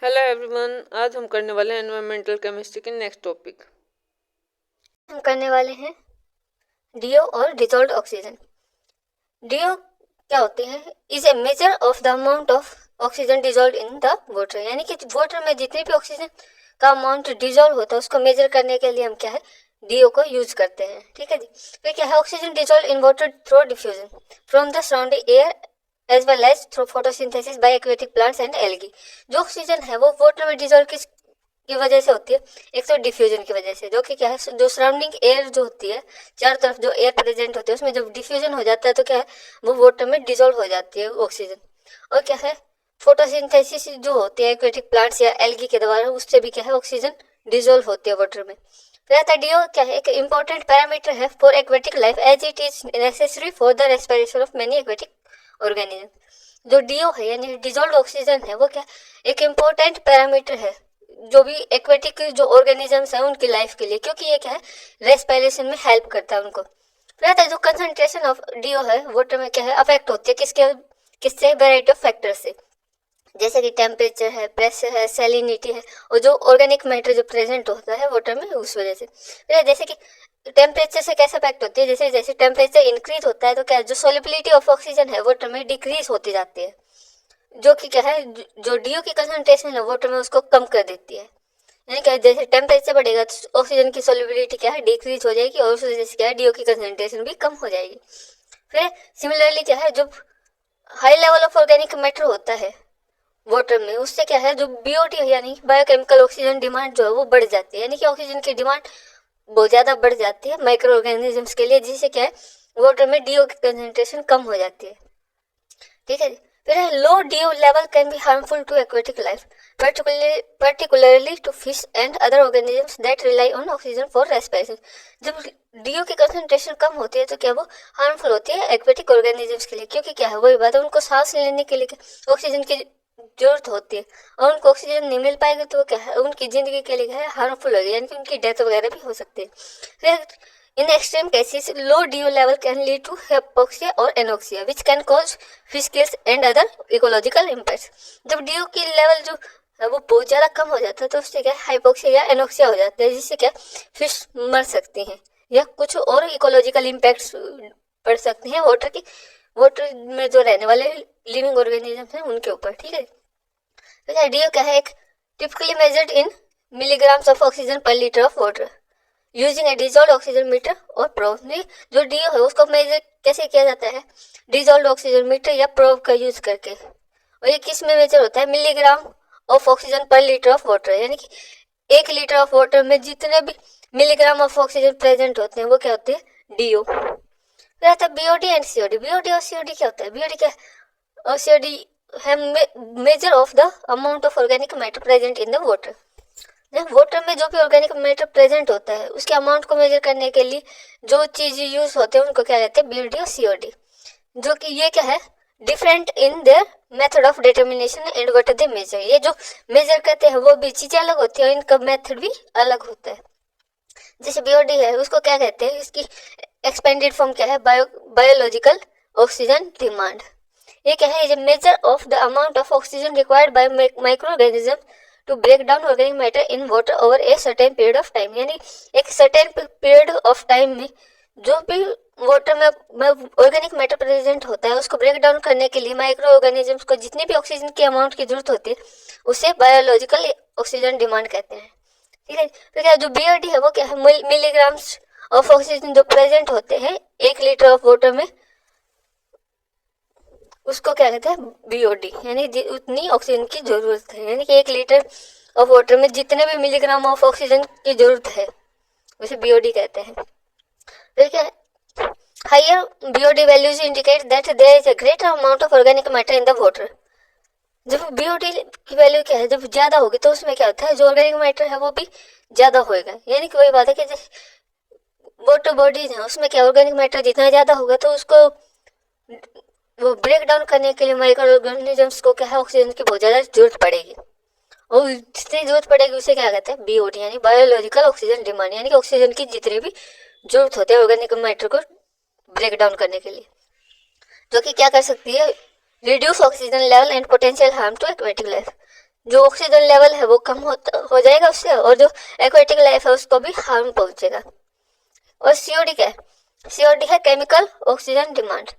Hello everyone, आज हम करने वाले हैं एनवायरमेंटल केमिस्ट्री के नेक्स्ट टॉपिक। हम करने वाले हैं डीओ और डिसॉल्व्ड ऑक्सीजन। डीओ क्या होते हैं? Is a measure of the amount of oxygen dissolve in the water, यानी कि वाटर में जितने भी ऑक्सीजन का अमाउंट डिसॉल्व होता है उसको मेजर करने के लिए हम क्या है, डीओ को यूज करते हैं। ठीक है जी। फिर क्या है, oxygen dissolve in water through diffusion from the surrounding air as well as through photosynthesis by aquatic plants and algae. जो ऑक्सीजन है वो वाटर में डिसॉल्व किस की वजह से होती है? एक तो डिफ्यूजन की वजह से, जो कि क्या है, जो सराउंडिंग एयर जो होती है, चारों तरफ जो एयर प्रेजेंट होती है उसमें जब डिफ्यूजन हो जाता है तो क्या है, वो वाटर में डिसॉल्व हो जाती है ऑक्सीजन। और क्या है, फोटोसिंथेसिस जो होती है एक्वेटिक प्लांट्स या एल्गी के द्वारा, उससे भी क्या है ऑक्सीजन डिसॉल्व होती है वाटर में। फिर डीओ क्या है, एक इंपॉर्टेंट पैरामीटर है for aquatic life as it is necessary for the respiration of many aquatic organism. जो डीओ है यानी डिसॉल्व ऑक्सीजन है वो क्या, एक इम्पोर्टेंट पैरामीटर है जो भी एक्वेटिक जो ऑर्गेनिजम्स है उनकी लाइफ के लिए, क्योंकि ये क्या है, रेस्पिरेशन में हेल्प करता है उनको। फिर आता है जो कंसंट्रेशन ऑफ डीओ है वाटर में क्या है, अफेक्ट होती है किसके किससे, वेराइटी ऑफ फैक्टर से, जैसे कि टेम्परेचर है, प्रेशर है, सैलिनिटी है, और जो ऑर्गेनिक मैटर जो प्रेजेंट होता है वाटर में उस वजह से। फिर जैसे कि टेम्परेचर से कैसे अफेक्ट होती है, जैसे जैसे टेम्परेचर इंक्रीज होता है तो क्या, जो सोलिबिलिटी ऑफ ऑक्सीजन है वाटर में डिक्रीज होती जाती है, जो कि क्या है, जो डीओ की कंसंट्रेशन है वाटर में उसको कम कर देती है। यानी क्या, जैसे टेम्परेचर बढ़ेगा तो ऑक्सीजन की सोलिबिलिटी क्या है, डिक्रीज हो जाएगी, और उस वजह से क्या है, डीओ की कंसंट्रेशन भी कम हो जाएगी। फिर सिमिलरली क्या है, जो high level of organic matter होता है वाटर में, उससे क्या है, जो बीओटी यानी बायोकेमिकल ऑक्सीजन डिमांड जो है वो बढ़ जाती है, यानी कि ऑक्सीजन की डिमांड बहुत ज्यादा बढ़ जाती है माइक्रो ऑर्गेनिजम्स के लिए, जिससे क्या है वाटर में डीओ की कंसंट्रेशन कम हो जाती है। ठीक है। फिर है low DO level can be harmful to aquatic life, particularly to fish and other organisms that rely on oxygen for respiration। जब डीओ की कंसंट्रेशन कम होती है तो क्या वो हार्मफुल होती है एक्वेटिक ऑर्गेनिजम्स के लिए, क्योंकि क्या है, वही बात है, उनको सांस लेने के लिए ऑक्सीजन की जरूरत होती है, और उनको ऑक्सीजन नहीं मिल पाएगा तो वो क्या है, उनकी जिंदगी के लिए क्या है, हार्मफुल होगी, यानी कि उनकी डेथ वगैरह भी हो सकती है। फिर in extreme cases, low DO level can lead to hypoxia or anoxia, which can cause fish kills and other ecological impacts। जब डीओ की लेवल जो है वो बहुत ज़्यादा कम हो जाता है तो उससे क्या हाइपोक्सिया या एनोक्सिया हो जाता है, जिससे क्या फिश मर सकती हैं या कुछ और इकोलॉजिकल इम्पैक्ट्स पड़ सकते हैं वाटर में जो रहने वाले लिविंग ऑर्गेनिजम्स हैं उनके ऊपर। ठीक है। तो डीओ क्या है, एक typically measured in milligrams of oxygen per litre of water using a dissolve oxygen meter और प्रोब। जो डीओ है उसको मेजर कैसे किया जाता है, डिजॉल्व ऑक्सीजन मीटर या प्रोब का यूज करके। और ये किस में मेजर होता है, milligram of oxygen per litre of water, यानी कि 1 लीटर ऑफ वाटर में जितने भी मिलीग्राम ऑफ ऑक्सीजन प्रेजेंट होते हैं वो क्या होते हैं, डीओ। फिर आता है बीओडी एंड सीओडी। बीओडी और सीओडी क्या होता है, बीओडी क्या है, और सीओडी है major of the amount of organic matter present in the water. Water में जो भी ऑर्गेनिक मैटर प्रेजेंट होता है उसके अमाउंट को मेजर करने के लिए जो चीज यूज होते हैं उनको क्या कहते हैं, बीओडी और सीओडी। जो कि ये क्या है, different in their method of determination and what they measure. ये जो मेजर करते हैं वो भी चीजें अलग होती है, इनका मेथड भी अलग होता है। जैसे बीओडी है उसको क्या कहते हैं, इसकी एक्सपेंडेड फॉर्म क्या है, बायोलॉजिकल ऑक्सीजन डिमांड। ये क्या है, is measure of the amount of oxygen required by micro organism to break down organic matter in water over a certain period of time. यानी एक सर्टेन पीरियड ऑफ टाइम में जो भी water में organic matter present होता है उसको break down करने के लिए माइक्रो ऑर्गेनिजम्स को जितनी भी ऑक्सीजन की अमाउंट की जरूरत होती है उसे बायोलॉजिकल ऑक्सीजन डिमांड कहते हैं। ठीक है। तो क्या जो बीओडी है वो क्या है, मिलीग्राम्स ऑफ ऑक्सीजन जो प्रेजेंट होते हैं 1 लीटर ऑफ वाटर में उसको क्या कहते हैं, बीओडी, यानी उतनी ऑक्सीजन की जरूरत है, यानी कि 1 लीटर ऑफ वाटर में जितने भी मिलीग्राम ऑफ ऑक्सीजन की जरूरत है उसे बीओडी कहते हैं। ठीक है। Higher BOD values indicate that there is a greater amount of organic matter in the water. जब बीओडी की वैल्यू क्या है, जब ज्यादा होगी तो उसमें क्या होता है, जो ऑर्गेनिक मैटर है वो भी ज्यादा होएगा, यानी कि वही बात है कि वाटर बॉडीज है उसमें क्या ऑर्गेनिक मैटर जितना ज्यादा होगा तो उसको वो ब्रेक डाउन करने के लिए माइक्रो ऑर्गेनिजम्स को क्या है, ऑक्सीजन की बहुत ज्यादा जरूरत पड़ेगी, और जितनी जरूरत पड़ेगी उसे क्या कहते हैं, बीओडी, यानी बायोलॉजिकल ऑक्सीजन डिमांड, यानी कि ऑक्सीजन की जितनी भी जरूरत होती है ऑर्गेनिक मैटर को ब्रेक डाउन करने के लिए, जो कि क्या कर सकती है, reduce oxygen level and potential harm to aquatic life. जो ऑक्सीजन लेवल है वो कम हो जाएगा उससे, और जो एक्वेटिक लाइफ है उसको भी हार्म पहुंचेगा। और सीओडी क्या है? सीओडी है केमिकल ऑक्सीजन डिमांड।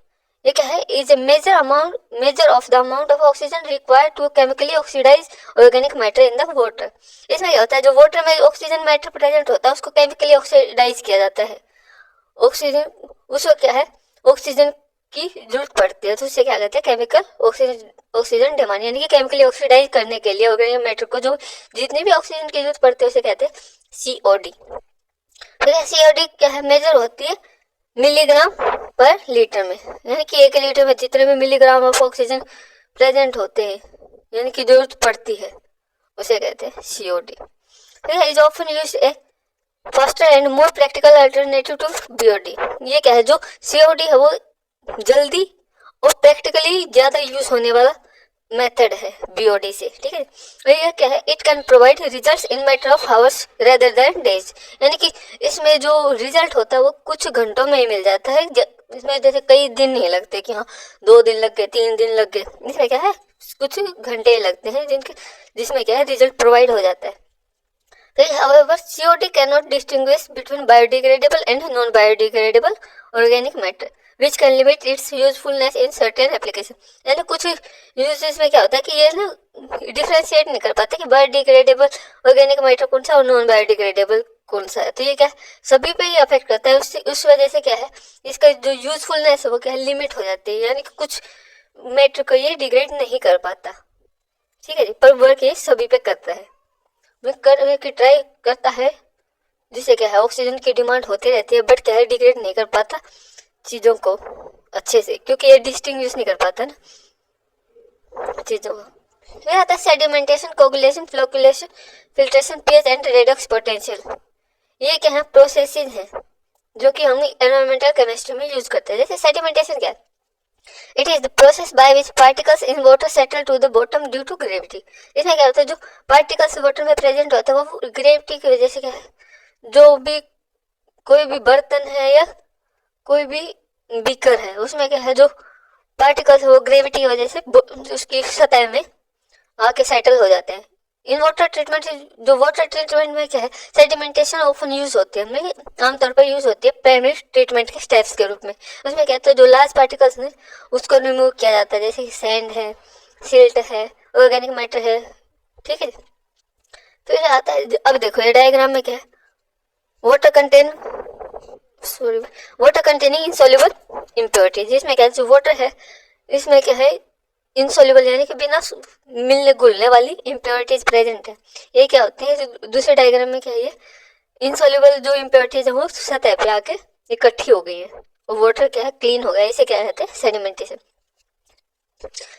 ये क्या है? Is a measure of the amount of oxygen required to chemically oxidise organic matter in the water. इसमें क्या होता है? जो वाटर में ऑक्सीजन मैटर प्रेजेंट होता है उसको केमिकली ऑक्सीडाइज किया जाता है। ऑक्सीजन, उसको क्या है? ऑक्सीजन की जरूरत पड़ती है, तो उससे क्या कहते हैं? केमिकल ऑक्सीजन डिमांड, यानी कि केमिकली ऑक्सीडाइज करने के लिए ऑर्गेनिक मैटर को जो जितनी भी ऑक्सीजन की जरूरत पड़ती है उसे कहते हैं सीओडी। ठीक है, सीओडी क्या है? मेजर होती है मिलीग्राम पर लीटर में, यानी कि 1 लीटर में जितने भी मिलीग्राम ऑफ ऑक्सीजन प्रेजेंट होते हैं, यानी कि जरूरत पड़ती है, उसे कहते हैं सीओडी। ठीक है, is often used a faster and more practical alternative to BOD. ये क्या है? जो सीओडी है वो जल्दी और प्रैक्टिकली ज्यादा यूज होने वाला मेथड है बीओडी से। ठीक है, और ये क्या है? It can provide results in matter of hours rather than days, यानी कि इसमें जो रिजल्ट होता है वो कुछ घंटों में ही मिल जाता है। इसमें जैसे कई दिन नहीं लगते कि हाँ 2 दिन लग गए, 3 दिन लग गए, इसमें क्या है? कुछ घंटे लगते हैं जिसमें क्या है? रिजल्ट प्रोवाइड हो जाता है। However, COD cannot distinguish between biodegradable and non-biodegradable organic matter, which can limit its usefulness in certain application। यानी कुछ यूजेस में क्या होता है कि ये ना डिफ्रेंशिएट नहीं कर पाते कि बायोडिग्रेडेबल ऑर्गेनिक मैटर कौन सा और नॉन बायोडिग्रेडेबल कौन सा है। तो ये क्या है? सभी पे ही अफेक्ट करता है। उस वजह से क्या है? इसका जो यूजफुलनेस है वो क्या है? लिमिट हो जाती है, यानी कि कुछ मैटर को ये डिग्रेड नहीं कर पाता। ठीक है जी, पर वर्क ये सभी पे करता है, करने की ट्राई करता है, जिससे क्या है? ऑक्सीजन की डिमांड होती रहती है, बट क्या है? डिग्रेड नहीं कर पाता चीजों को अच्छे से, क्योंकि ये डिस्टिंग्विश नहीं कर पाता ना चीजों को। फिर आता है sedimentation, coagulation, flocculation, filtration, pH and redox potential. ये क्या है? प्रोसेसेस हैं जो कि हम एनवायरमेंटल केमिस्ट्री में यूज करते हैं। जैसे सेडिमेंटेशन क्या है? It is the process by which particles in water settle to the bottom due to gravity. इसमें क्या होता है? जो पार्टिकल्स वाटर में प्रेजेंट होता है वो ग्रेविटी की वजह से क्या है? जो भी कोई भी बर्तन है या कोई भी बीकर है उसमें क्या है? जो पार्टिकल्स है वो ग्रेविटी की वजह से उसकी सतह में आके सेटल हो जाते हैं। इन वाटर ट्रीटमेंट, जो वाटर ट्रीटमेंट में क्या है? सेडिमेंटेशन ऑफन यूज होती है, आमतौर पर यूज होती है प्राइमरी ट्रीटमेंट के स्टेप्स के रूप में। उसमें क्या है? जो लार्ज पार्टिकल्स ने उसको रिमूव किया जाता है, जैसे सैंड है, सिल्ट है, ऑर्गेनिक मैटर है। ठीक है, फिर आता है, अब देखो ये डायग्राम में क्या है? Water containing insoluble impurities. जिसमें क्या है? जो वाटर है इसमें क्या है? इनसॉल्युबल, यानी कि बिना मिलने घुलने वाली इम्प्योरिटीज प्रेजेंट है। ये क्या होती है? दूसरे डायग्राम में क्या है? इनसॉल्युबल जो इम्प्योरिटीज है वो सतह पे आके इकट्ठी हो गई है और वाटर क्या है? क्लीन हो गया। इसे क्या कहते हैं? सेडिमेंटेशन।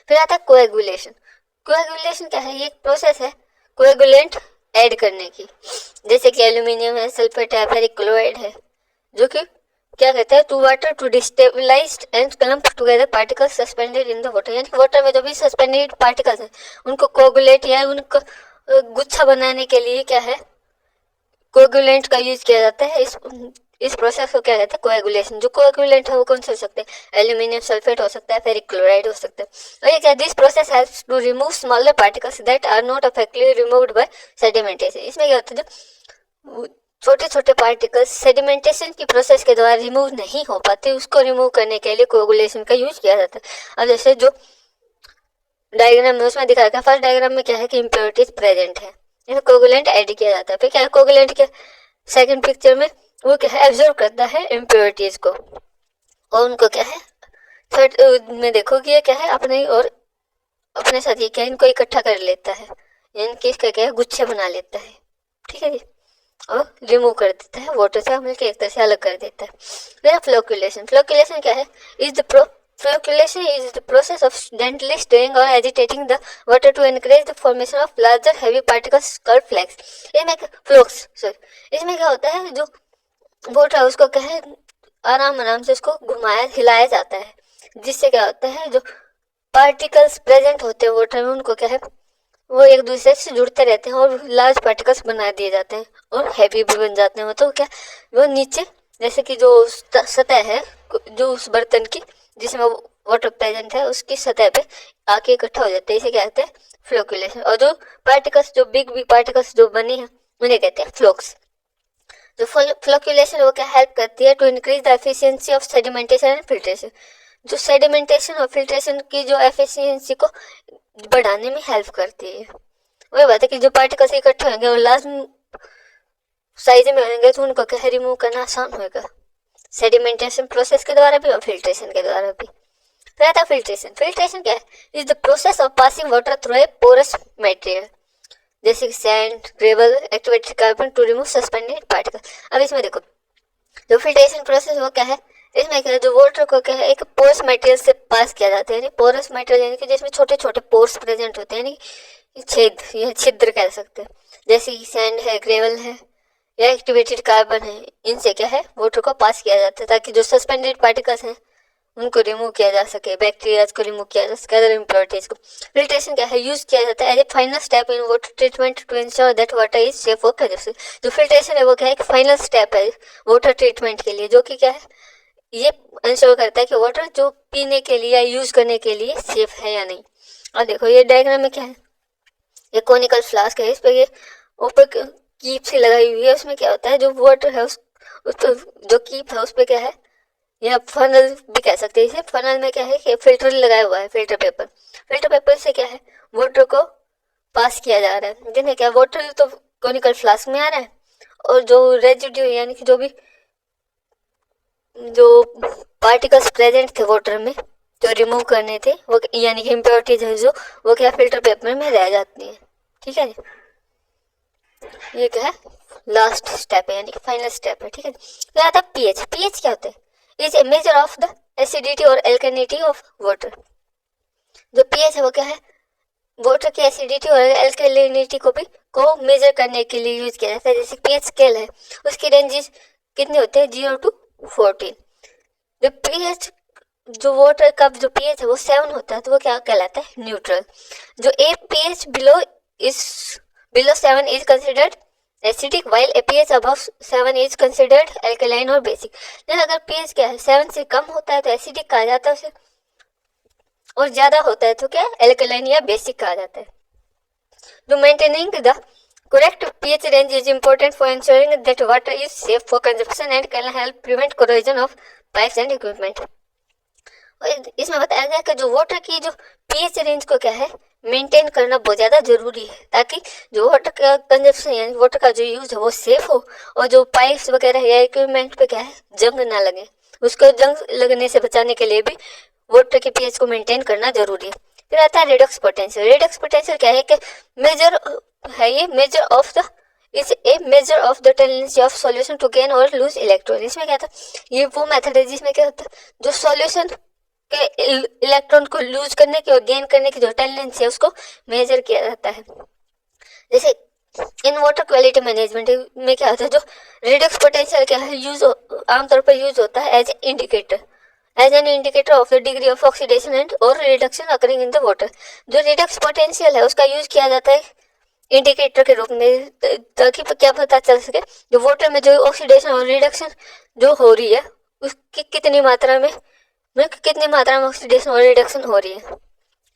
फिर आता है कोएगुलेशन। कोएगुलेशन क्या है? ये एक प्रोसेस है कोएगुलेंट ऐड करने की, जैसे कि एल्यूमिनियम है, सल्फेट है, फेरिक क्लोराइड है, जो कि क्या कहता है? To water to destabilized and clump together particles suspended in the water, यानी कि वाटर में जो भी सस्पेंडेड पार्टिकल्स हैं उनको कोगुलेट या उनको गुच्छा बनाने के लिए क्या है? कोगुलेंट का यूज किया जाता है। इस प्रोसेस को क्या कहते हैं? कोएगुलेशन। जो कोएगुलेंट है वो कौन से हो सकते हैं? एल्यूमिनियम सल्फेट हो सकता है, फेरिक क्लोराइड हो सकता है। और ये क्या? This process helps to remove smaller particles that are not effectively removed by sedimentation. इसमें क्या होता है? जो छोटे छोटे पार्टिकल्स सेडिमेंटेशन की प्रोसेस के द्वारा रिमूव नहीं हो पाते, उसको रिमूव करने के लिए कोगुलेशन का यूज किया जाता है। अब जैसे जो डायग्राम में उसमें दिखाया था, फर्स्ट डायग्राम में क्या है कि इम्प्योरिटीज प्रेजेंट है, इसमें कोगुलेंट ऐड किया जाता है। फिर क्या है? कोगुलेंट के सेकंड पिक्चर में वो क्या है? एब्जॉर्ब करता है इम्प्योरिटीज को और उनको क्या है? थर्ड में देखो कि ये क्या है? अपने और अपने साथ ये क्या है? इनको इकट्ठा कर लेता है, इनके इसका क्या है? गुच्छे बना लेता है। ठीक है जी, और रिमूव कर देता है वाटर से, मिलकर एक तरह से अलग कर देता है। फिर फ्लोकुलेशन। फ्लोकुलेशन क्या है? Flocculation is the process of gently stirring or agitating the water to encourage the formation of larger heavy particles called flakes। इसमें क्या होता है? जो वाटर है उसको क्या है? आराम आराम से उसको हिलाया जाता है, जिससे क्या होता है? जो पार्टिकल्स प्रेजेंट होते हैं वाटर में उनको क्या है? वो एक दूसरे से जुड़ते रहते हैं और लार्ज पार्टिकल्स बना दिए जाते हैं और हैवी भी बन जाते हैं। तो क्या? वो नीचे जैसे कि जो सतह है जो उस बर्तन की जिसमें वाटर प्रेजेंट है उसकी सतह पे आके इकट्ठा हो जाते हैं। इसे क्या कहते हैं? फ्लोकुलेशन। और जो पार्टिकल्स, जो बिग बिग पार्टिकल्स जो बने हैं उन्हें कहते हैं फ्लोक्स। जो फ्लोकुलेशन वो क्या हेल्प करती है to increase the efficiency of sedimentation and filtration. जो सेडिमेंटेशन और फिल्ट्रेशन की जो एफिशिएंसी को बढ़ाने में हेल्प करती है। वही बात है कि जो पार्टिकल्स इकट्ठे होंगे और लार्ज साइज में होंगे तो उनको क्या रिमूव करना आसान होगा, सेडिमेंटेशन प्रोसेस के द्वारा भी और फिल्ट्रेशन के द्वारा भी। फिर आता फिल्ट्रेशन। फिल्ट्रेशन क्या है? Is the process of passing water through a porous material जैसे sand, gravel, activated carbon to remove suspended particle. अब इसमें देखो जो फिल्ट्रेशन प्रोसेस वो क्या है, इसमें क्या है, जो वाटर को क्या है एक पोरस मटेरियल से पास किया जाता है। पोरस मटेरियल यानी कि जिसमें छोटे छोटे पोर्स प्रेजेंट होते हैं, यानी छेद, यह छिद्र कह सकते हैं। जैसे सैंड है, ग्रेवल है या एक्टिवेटेड कार्बन है, इनसे क्या है वाटर को पास किया जाता है ताकि जो सस्पेंडेड पार्टिकल्स हैं उनको रिमूव किया जा सके, बैक्टीरियाज को रिमूव किया जा सके, अदर इम्प्योरिटीज को। फिल्ट्रेशन क्या है, यूज किया जाता है as a final step in water treatment to ensure that water is safe for consumption. जो फिल्ट्रेशन है वो क्या है, एक फाइनल स्टेप है वाटर ट्रीटमेंट के लिए, जो कि क्या है ये इंश्योर करता है कि वाटर जो पीने के लिए या यूज करने के लिए सेफ है या नहीं। और देखो ये डायग्राम में क्या है, ये कोनिकल फ्लास्क है, इस पे ये ऊपर कीप सी लगाई हुई है। उसमें क्या होता है, जो वाटर है उस जो कीप है उस पे क्या है, या फनल भी कह सकते हैं इसे। फनल में क्या है कि फिल्टर लगाया हुआ है, फिल्टर पेपर। फिल्टर पेपर से क्या है वाटर को पास किया जा रहा है, जिन्हें क्या वाटर तो कोनिकल फ्लास्क में आ रहा है और जो रेजिड्यू यानी कि जो भी जो पार्टिकल्स प्रेजेंट थे वाटर में जो रिमूव करने थे वो यानी कि इम्प्योरिटीज है जो वो क्या फिल्टर पेपर में रह जाती है। ठीक है जी, ये क्या है लास्ट स्टेप है यानी कि फाइनल स्टेप है। ठीक है, फिर आता है पीएच। पीएच क्या होता है, is a measure of the acidity और एल्कलिनिटी ऑफ वाटर। जो पीएच है वो क्या है, वाटर की एसिडिटी और एल्कलिनिटी को मेजर करने के लिए यूज किया जाता है। जैसे पीएच स्केल है उसकी रेंजेस कितने होते हैं, 0 to 14। जो पीएच जो वाटर का जो पीएच है वो 7 होता है तो वो क्या कहलाता है, न्यूट्रल। जो a pH below 7 is considered acidic while a pH above 7 is considered alkaline और बेसिक। अगर पीएच क्या है 7 से कम होता है तो एसिडिक कहा जाता है उसे, और ज्यादा होता है तो क्या एल्कलाइन या बेसिक कहा जाता है। तो maintaining the correct pH range is important for ensuring that water is safe for consumption and can help prevent corrosion of pipes and equipment। इसमें बताया गया कि जो वाटर की जो पीएच रेंज को क्या है मेंटेन करना बहुत ज़्यादा जरूरी है ताकि जो वाटर का कंजप्शन यानी वाटर का जो यूज है वो सेफ हो और जो पाइप्स वगैरह या इक्विपमेंट पे क्या है जंग ना लगे, उसको जंग लगने से बचाने के लिए भी वाटर के पीएच को मेंटेन करना जरूरी है। फिर आता है रेडॉक्स पोटेंशियल। रेडॉक्स पोटेंशियल क्या है कि मेजर है, ये measure of the is a measure of the tendency of solution to gain और लूज इलेक्ट्रॉन। इसमें क्या था, ये वो मेथड है जिसमें क्या होता है जो सॉल्यूशन के इलेक्ट्रॉन को लूज करने की और गेन करने की जो टेंडेंसी है उसको मेजर किया जाता है। जैसे इन वाटर क्वालिटी मैनेजमेंट में क्या होता है, जो रेडॉक्स पोटेंशियल क्या है यूज आमतौर पर यूज होता है as an indicator of the degree of oxidation and और reduction occurring in the water. जो रेडॉक्स पोटेंशियल है उसका यूज किया जाता है इंडिकेटर के रूप में ताकि क्या पता चल सके जो वाटर में जो ऑक्सीडेशन और रिडक्शन जो हो रही है उसकी कितनी मात्रा में ऑक्सीडेशन और रिडक्शन हो रही है।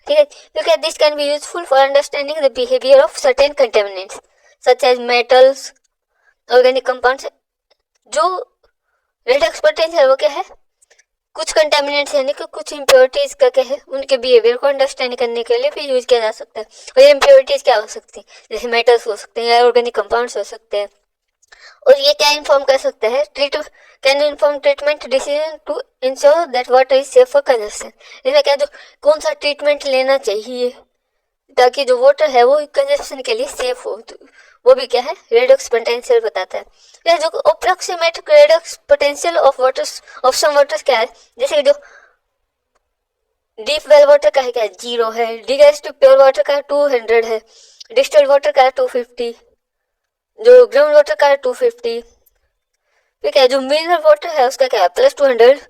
ठीक है, क्योंकि this can be useful for understanding the behaviour of certain contaminants such as metals, organic compounds. जो रेडॉक्स पोटेंशियल वो क्या है, कुछ कंटेमिनेंट्स यानी कि कुछ इम्प्योरिटीज का क्या है उनके बिहेवियर को अंडरस्टैंड करने के लिए भी यूज किया जा सकता है। और ये इम्प्योरिटीज क्या हो सकती है, जैसे मेटल्स हो सकते हैं या ऑर्गेनिक कंपाउंड्स हो सकते हैं। और ये क्या इन्फॉर्म कर सकता है, can inform treatment decision to ensure that water is safe for consumption. इसमें क्या जो कौन सा ट्रीटमेंट लेना चाहिए ताकि जो वाटर है वो कंजप्शन के लिए सेफ हो, तो वो भी क्या है रेडॉक्स पोटेंशियल बताता है। या जो approximate redox potential of some waters क्या है, जैसे जो डीप वेल वाटर का है क्या 0 है, डिगेस्टिव प्योर वाटर का 200 है, डिस्टिल्ड वाटर का 250, जो ग्राउंड वाटर का 250। ठीक है, जो मिनरल वाटर है उसका क्या है +200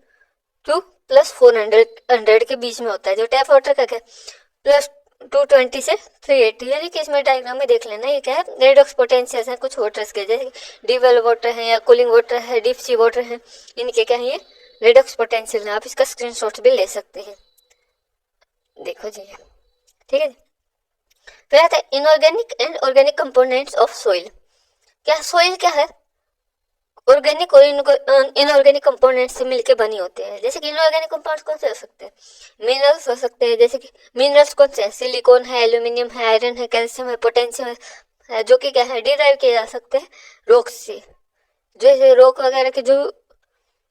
टू +400 के बीच में होता है। जो टैप वाटर का क्या +220 से 380, यानी कि इसमें डायग्राम में देख लेना ये क्या है रेडॉक्स पोटेंशियल है कुछ वाटर्स के, जैसे डीप वेल वाटर है या कूलिंग वाटर है, डीप सी वाटर है, इनके क्या है ये रेडॉक्स पोटेंशियल है। आप इसका स्क्रीनशॉट भी ले सकते हैं, देखो जी। ठीक है, फिर आता है inorganic and organic components of soil. क्या सोइल क्या है? ऑर्गेनिक और इनऑर्गेनिक कंपोनेंट्स से मिलके बनी होते हैं। जैसे कि इनऑर्गेनिक कंपाउंड्स कौन से हो सकते हैं? मिनरल्स हो सकते हैं। जैसे कि मिनरल्स कौन से हैं? सिलिकॉन है, एल्यूमिनियम है, आयरन है, कैल्शियम है, पोटेशियम है, जो कि क्या है, डिराइव किए जा सकते हैं रॉक्स से। जैसे रॉक वगैरह के जो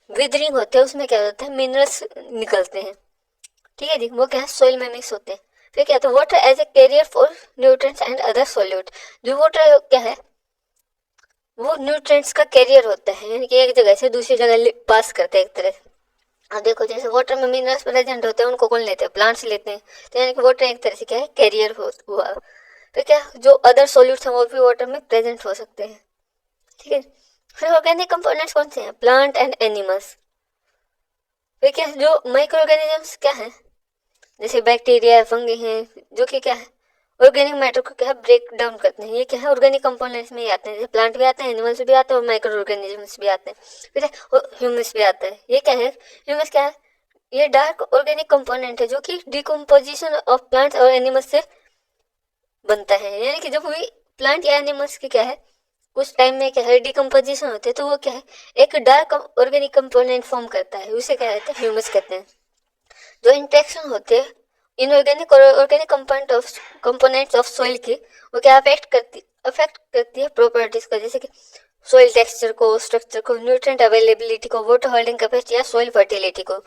विदरिंग होते हैं उसमें क्या होता है, मिनरल्स निकलते हैं। ठीक है जी, वो क्या है, सोइल में मिक्स होते हैं। फिर क्या होता है, water as a carrier for nutrients and other solute. जो वाटर क्या है, वो न्यूट्रिएंट्स का कैरियर होता है, यानी कि एक जगह से दूसरी जगह पास करते हैं एक तरह से। अब देखो, जैसे वाटर में मिनरल्स प्रेजेंट होते हैं, उनको कौन लेते हैं? प्लांट्स लेते हैं। तो यानी कि वाटर एक तरह से क्या है, कैरियर हुआ। तो क्या, जो अदर सॉल्यूट्स हैं वो भी वाटर में प्रेजेंट हो सकते हैं। ठीक है। फिर ऑर्गेनिक कंपोनेंट्स कौन से हैं? Plant and animals. फिर क्या, जो माइक्रो ऑर्गेनिजम्स क्या है, जैसे बैक्टीरिया है, फंगी हैं, जो कि क्या है, ऑर्गेनिक मैटर को क्या है, ब्रेक डाउन करते हैं। ये क्या है, ऑर्गेनिक कंपोनेंट्स में ही आते हैं। जैसे प्लांट भी आते हैं, एनिमल्स भी आते हैं, और माइक्रो ऑर्गेनिजम्स भी आते हैं। फिर ह्यूमस भी आता है। ये क्या है, ह्यूमस क्या है, ये डार्क ऑर्गेनिक कंपोनेंट है जो कि डिकम्पोजिशन ऑफ प्लांट्स और एनिमल्स से बनता है। यानी कि जब भी प्लांट या एनिमल्स की क्या है, कुछ टाइम में क्या है, डिकम्पोजिशन होते हैं, तो वो क्या है, एक डार्क ऑर्गेनिक कंपोनेंट फॉर्म करता है। उसे क्या कहते हैं, ह्यूमस कहते हैं। जो इंट्रैक्शन होते हैं इनऑर्गेनिक और ऑर्गेनिक कंपोनेंट्स ऑफ सोइल की, वो क्या अफेक्ट करती है प्रॉपर्टीज को। जैसे कि सोइल टेक्सचर को, स्ट्रक्चर को, न्यूट्रिएंट अवेलेबिलिटी को, वाटर होल्डिंग कैपेसिटी या सोइल फर्टिलिटी को।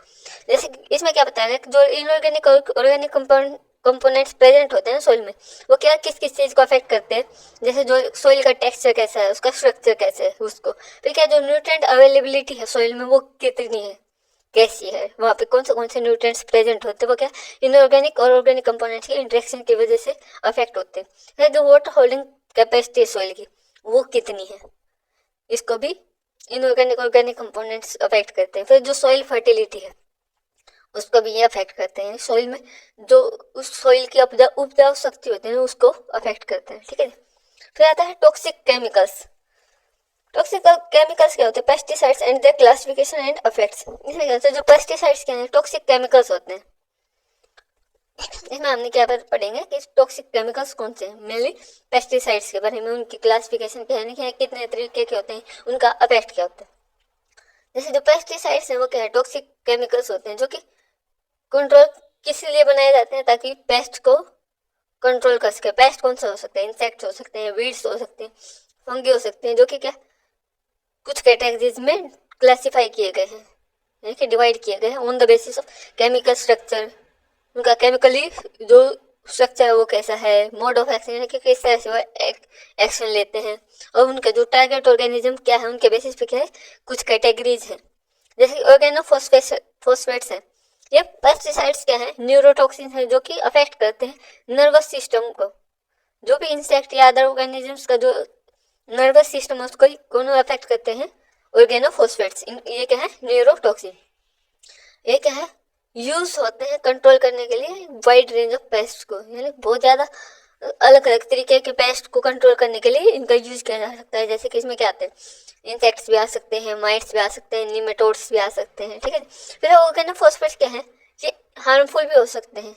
जैसे इसमें क्या बताया कि जो इनऑर्गेनिक और ऑर्गेनिक कंपोनेंट्स प्रेजेंट होते हैं सोइल में, वो क्या किस किस चीज को अफेक्ट करते हैं। जैसे जो सोइल का टेक्सचर कैसा है, उसका स्ट्रक्चर कैसे है, उसको। फिर क्या, जो न्यूट्रिएंट अवेलेबिलिटी है सोइल में, वो कितनी है, कैसी है, वहाँ पे कौन से न्यूट्रिएंट्स प्रेजेंट होते हैं, वो क्या इनऑर्गेनिक और ऑर्गेनिक कंपोनेंट्स के इंटरेक्शन की वजह से अफेक्ट होते हैं। फिर जो वाटर होल्डिंग कैपेसिटी सोइल की, वो कितनी है, इसको भी इनऑर्गेनिक ऑर्गेनिक कंपोनेंट्स अफेक्ट करते हैं। फिर जो सॉइल फर्टिलिटी है, उसको भी ये अफेक्ट करते हैं। सॉइल में जो उस सॉइल की उपजाऊ शक्ति होती है, उसको अफेक्ट करते हैं। ठीक है। फिर आता है टॉक्सिक केमिकल्स। टॉक्सिक केमिकल्स क्या होते हैं? Pesticides and there classification and effects. इसमें क्या होता है, जो पेस्टिसाइड्स क्या है, टॉक्सिक केमिकल्स होते हैं। इसमें हमने क्या पढ़ेंगे कि टॉक्सिक केमिकल्स कौन से हैं, मेनली पेस्टिसाइड्स के बारे में, उनकी क्लासिफिकेशन क्या है, कितने तरीके के होते हैं, उनका अफेक्ट क्या होता है। जैसे जो पेस्टिसाइड्स हैं वो क्या है, टॉक्सिक केमिकल्स होते हैं जो कि कंट्रोल किस लिए बनाए जाते हैं, ताकि पेस्ट को कंट्रोल कर सके। पेस्ट कौन सा हो सकता है? इंसेक्ट्स हो सकते हैं, वीड्स हो सकते हैं, फंगी हो सकते हैं, जो कि क्या कुछ कैटेगरीज में क्लासिफाई किए गए हैं, यानी कि डिवाइड किए गए हैं on the basis of chemical structure. उनका केमिकली जो स्ट्रक्चर है वो कैसा है, मोड ऑफ एक्शन, यानी कि किस तरह से वो एक्शन लेते हैं, और उनके जो टारगेट ऑर्गेनिज्म क्या है, उनके बेसिस पे क्या है, कुछ कैटेगरीज हैं। जैसे ऑर्गेनोफॉस्फेट्स हैं, ये पेस्टिसाइड्स क्या है, न्यूरोटॉक्सिन है, जो कि अफेक्ट करते हैं नर्वस सिस्टम को। जो भी इंसेक्ट या अदर ऑर्गेनिजम्स का जो नर्वस सिस्टम है, उसको दोनों अफेक्ट करते हैं ऑर्गेनोफॉस्फेट्स। ये क्या है, न्यूरोटॉक्सिन। ये क्या है, यूज होते हैं कंट्रोल करने के लिए वाइड रेंज ऑफ पेस्ट को, यानी बहुत ज़्यादा अलग अलग तरीके के पेस्ट को कंट्रोल करने के लिए इनका यूज किया जा सकता है। जैसे कि इसमें क्या आते हैं, इंसेक्ट्स भी आ सकते हैं, माइट्स भी आ सकते हैं, निमेटोड्स भी आ सकते हैं। ठीक है। फिर ऑर्गेनोफॉस्फेट्स क्या है, ये हार्मफुल भी हो सकते हैं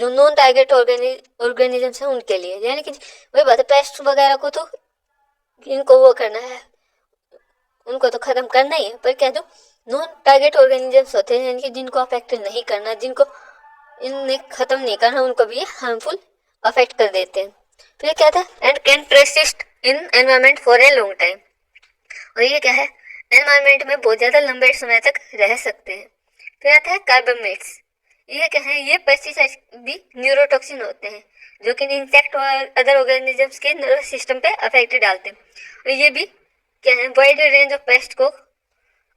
जो नॉन टारगेट ऑर्गेनिजम्स हैं उनके लिए। यानी कि वही बात है, पेस्ट वगैरह को तो इनको वो करना है, उनको तो खत्म करना ही है, पर क्या जो नॉन टारगेट ऑर्गेनिजम्स होते हैं, यानी कि जिनको अफेक्ट नहीं करना, जिनको इनने खत्म नहीं करना, उनको भी हार्मफुल अफेक्ट कर देते हैं। फिर क्या था, and can persist in environment for a long time. और ये क्या है, एनवायरमेंट में बहुत ज़्यादा लंबे समय तक रह सकते हैं। फिर आता है कार्बामेट्स। ये क्या है, ये पेस्टिसाइड्स भी न्यूरोटॉक्सिन होते हैं, जो कि इंसेक्ट और अदर ऑर्गेनिजम्स के नर्वस सिस्टम पे अफेक्ट डालते हैं। और ये भी क्या है, वाइड रेंज ऑफ पेस्ट को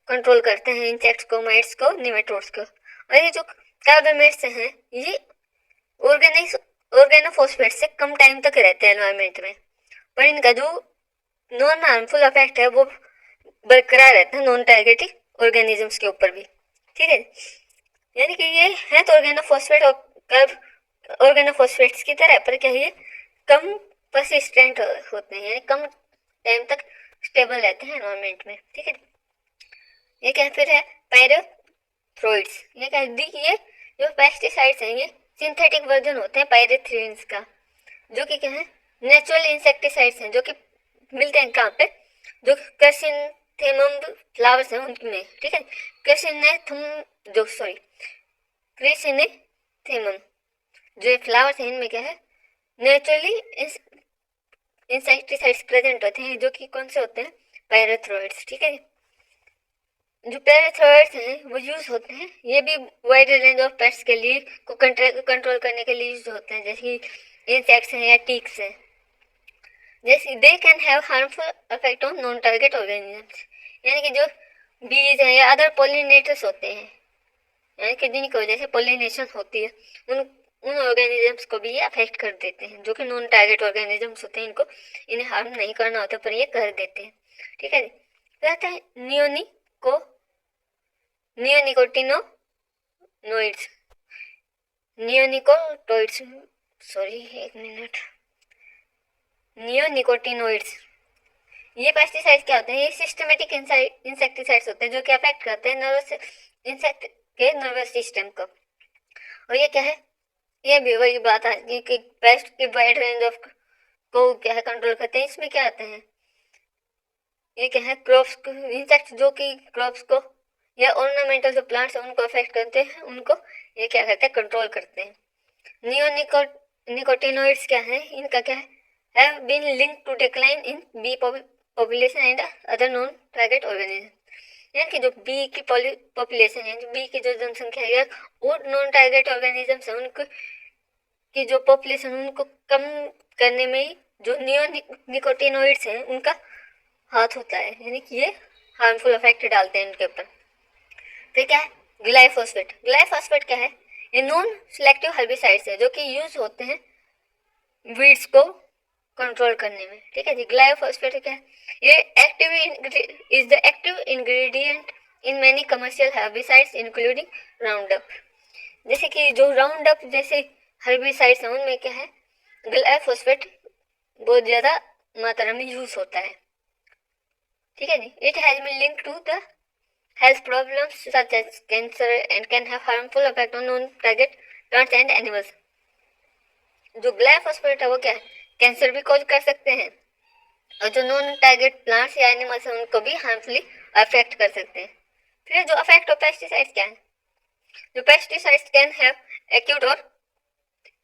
कंट्रोल करते हैं, इंसेक्ट्स को, माइट्स को, निमेटोड्स को। और ये जो कार्बामेट्स हैं, ये ऑर्गेनोफॉस्फेट से कम टाइम तक रहते हैं एनवायरमेंट में, पर इनका जो नॉन हार्मफुल इफेक्ट है वो बरकरार रहता है नॉन टारगेटिंग ऑर्गेनिजम्स के ऊपर भी। ठीक है। यानी कि ये है तो ऑर्गेनोफॉस्फेट और ऑर्गेनोफॉस्फेट्स की तरह, पर क्या ये कम परसिस्टेंट होते हैं, यानी कम टाइम तक स्टेबल रहते हैं एनवायरमेंट में। ठीक है। ये क्या फिर है, पायरेथ्रोइड्स। ये क्या, ये जो पेस्टिसाइड्स हैं, ये सिंथेटिक वर्जन होते हैं पायरेथ्रिन्स का। जो कि क्या है, नेचुरल इंसेक्टिसाइड्स हैं, जो कि मिलते हैं कहाँ पे, जो क्रिसैंथेमम फ्लावर्स हैं उनमें, ठीक है। क्रिसैंथेमम जो फ्लावर्स हैं इनमें क्या है, नेचुरली इंसेक्टिसाइड्स प्रेजेंट होते हैं, जो कि कौन से होते हैं, पैराथ्रोइड्स, ठीक है। जो पैराथ्रोइड्स हैं वो यूज होते हैं, ये भी वाइड रेंज ऑफ पेट्स के लिए को कंट्रोल करने के लिए यूज होते हैं, जैसे कि इंसेक्ट्स हैं या टीक्स हैं। जैसे they can have harmful effect on non target organisms, यानी कि जो बीज हैं या अदर पोलिनेटर्स होते हैं, यानी कि जिनकी वजह से पोलिनेशन होती है, उन उन ऑर्गेनिजम्स को भी ये अफेक्ट कर देते हैं, जो कि नॉन टारगेट ऑर्गेनिजम्स होते हैं, इन्हें हार्म नहीं करना होता पर ये कर देते हैं, ठीक है। फिर आता है नियोनिकोटिनोइड्स, नियोनिकोटोइड्स, सॉरी एक मिनट, नियोनिकोटिनोइड्स। ये पेस्टिसाइड्स क्या होते हैं, ये सिस्टमेटिक इंसेक्टिसाइड्स होते हैं, जो कि अफेक्ट करते हैं इंसेक्ट के नर्वस सिस्टम को। और ये क्या है, ये भी वही बात है कि पेस्ट की वाइड रेंज ऑफ को क्या है कंट्रोल करते हैं। इसमें क्या आते हैं, ये क्या है, क्रॉप्स इंसेक्ट जो कि क्रॉप्स को या ऑर्नामेंटल जो प्लांट्स हैं उनको अफेक्ट करते हैं, उनको ये क्या करते हैं, कंट्रोल करते हैं। निकोटिनोइड्स क्या है, इनका क्या है, have been linked to decline in bee population and other non target organism, यानी कि जो बी की पॉपुलेशन है, जो बी की जो जनसंख्या है और नॉन टारगेट ऑर्गेनिजम्स है उनको की जो पॉपुलेशन उनको कम करने में जो निकोटिनोइड्स हैं उनका हाथ होता है, यानी कि ये हार्मफुल इफेक्ट डालते हैं इनके ऊपर। फिर क्या है, ग्लाइफोस्फेट। ग्लाइफोस्फेट क्या है, ये नॉन सिलेक्टिव हर्बिसाइड्स है, जो कि यूज होते हैं वीड्स को कंट्रोल करने में, ठीक है जी। ग्लाइफोस्फेट क्या है, ये is the active ingredient in many commercial herbicides including roundup, जैसे कि जो राउंडअप जैसे हर्बिसाइड्स हैं उनमें क्या है, ग्लाइफोस्फेट बहुत ज्यादा मात्रा में यूज होता है, ठीक है जी। It has been linked to the health problems such as cancer and can have harmful effect on non-target plants and animals। जो ग्लाइफोस्फेट है वो क्या है, कैंसर भी कॉज कर सकते हैं, और जो नॉन टारगेट प्लांट्स या एनिमल्स हैं उनको भी हार्मफुली अफेक्ट कर सकते हैं। फिर जो अफेक्ट ऑफ पेस्टिसाइड्स क्या है, जो पेस्टिसाइड्स कैन हैव एक्यूट और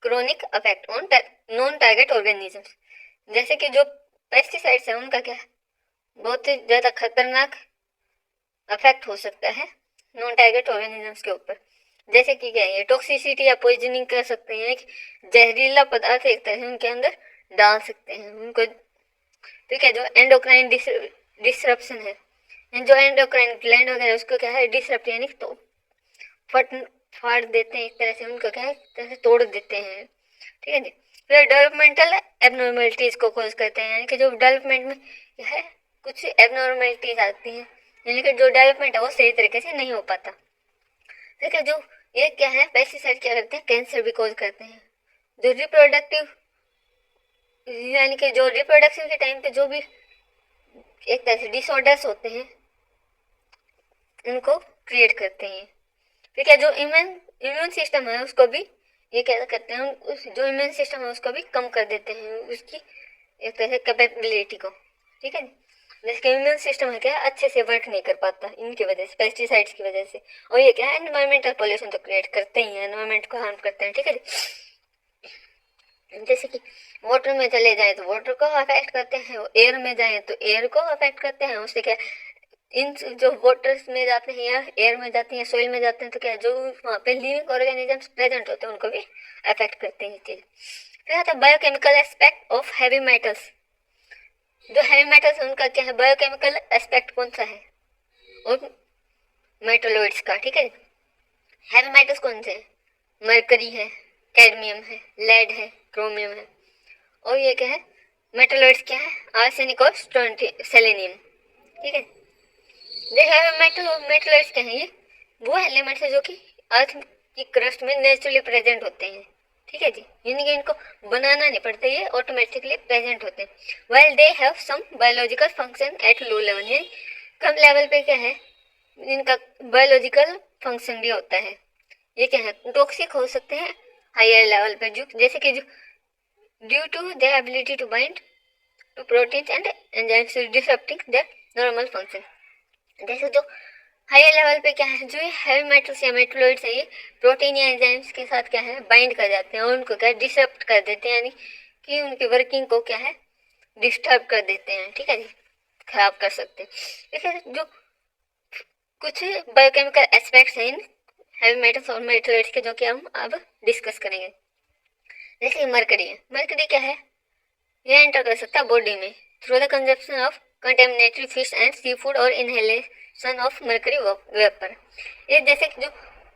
chronic affect on non target organisms, जैसे कि जो पेस्टिसाइड्स हैं उनका क्या है, बहुत ही ज़्यादा खतरनाक अफेक्ट हो सकता है नॉन टारगेट ऑर्गेनिजम्स के ऊपर, जैसे कि क्या है, टॉक्सिसिटी या पॉइजनिंग कर सकते हैं, जहरीला पदार्थ एक तरह से उनके अंदर डाल सकते हैं उनको, ठीक है। जो एंडोक्राइन डिसरप्शन है, जो एंडोक्राइन ग्लैंड वगैरह उसको क्या है, डिसरप्ट यानी तो फाड़ देते हैं, एक तरह से उनको क्या है, तरह से तोड़ देते हैं, ठीक है जी। फिर डेवलपमेंटल एबनॉर्मेलिटीज को कॉज करते हैं, यानी कि जो डेवलपमेंट में क्या है कुछ एबनॉर्मेलिटीज आती हैं, यानी कि जो डेवलपमेंट है वो सही तरीके से नहीं हो पाता। ठीक है, जो ये क्या है, पेस्टिसाइड क्या करते हैं, कैंसर भी कॉज करते हैं। जो रिप्रोडक्टिव यानी कि जो रिप्रोडक्शन के टाइम पे जो भी एक तरह से डिसऑर्डर्स होते हैं उनको क्रिएट करते हैं। ठीक है, जो इम्यून सिस्टम है उसको भी ये क्या करते हैं, उस जो इम्यून सिस्टम है उसको भी कम कर देते हैं, उसकी एक तरह से कैपेबिलिटी को। ठीक है, जिसका इम्यून सिस्टम है क्या अच्छे से वर्क नहीं कर पाता इनकी वजह से, पेस्टिसाइड्स की वजह से। और ये क्या है, एनवायरमेंटल पोल्यूशन तो क्रिएट करते ही हैं, एनवायरमेंट को हार्म करते हैं। ठीक है, जैसे कि वाटर में चले जाए तो वाटर को अफेक्ट करते हैं, एयर में जाए तो एयर को अफेक्ट करते हैं। उससे क्या इन जो वाटर्स में जाते हैं या एयर में जाते हैं, सॉइल में जाते हैं, तो क्या जो वहाँ पे लिविंग ऑर्गेनिजम्स प्रेजेंट होते हैं उनको भी अफेक्ट करते हैं चीज। फिर आता है biochemical aspect of heavy metals. जो हैवी मेटल्स है उनका क्या है, बायोकेमिकल एस्पेक्ट कौन सा है, और मेटलोइड्स का। ठीक है, हैवी मेटल्स कौन से हैं, मरकरी है, कैडमियम है, लेड है, क्रोमियम है। और ये क्या है, मेटलोइड्स क्या है, आर्सेनिक और सेलेनियम। ठीक है, मेटलोइड्स क्या है, ये वो एलिमेंट्स है जो कि अर्थ की क्रस्ट में नेचुरली प्रेजेंट होते हैं। ठीक है जी, यानी कि इनको बनाना नहीं पड़ता, ये ऑटोमेटिकली प्रेजेंट होते हैं। Well they have some biological function at low level, यानी कम लेवल पे क्या है, इनका बायोलॉजिकल फंक्शन भी होता है। ये क्या है, टॉक्सिक हो सकते हैं हायर लेवल पे, जो जैसे कि जो due to their ability to bind to proteins and enzymes disrupting their normal function. जैसे जो हायर लेवल पे क्या है, जो ये हैवी मेटल्स या मेटलोइड्स है, ये प्रोटीन या एंजाइम्स के साथ क्या है बाइंड कर जाते हैं और उनको क्या डिसरप्ट कर देते हैं, यानी कि उनकी वर्किंग को क्या है डिस्टर्ब कर देते हैं, ठीक है जी, खराब कर सकते हैं। देखिए जो कुछ बायोकेमिकल एस्पेक्ट्स हैं इन हैवी मेटल्स और मेटलोइड्स के, जो कि हम अब डिस्कस करेंगे। जैसे मरकरी है, मरकरी क्या है, यह एंटर कर सकता है बॉडी में through the consumption of contaminated fish and sea food और इनहेलेशन ऑफ मरकरी वेपर। ये जैसे कि जो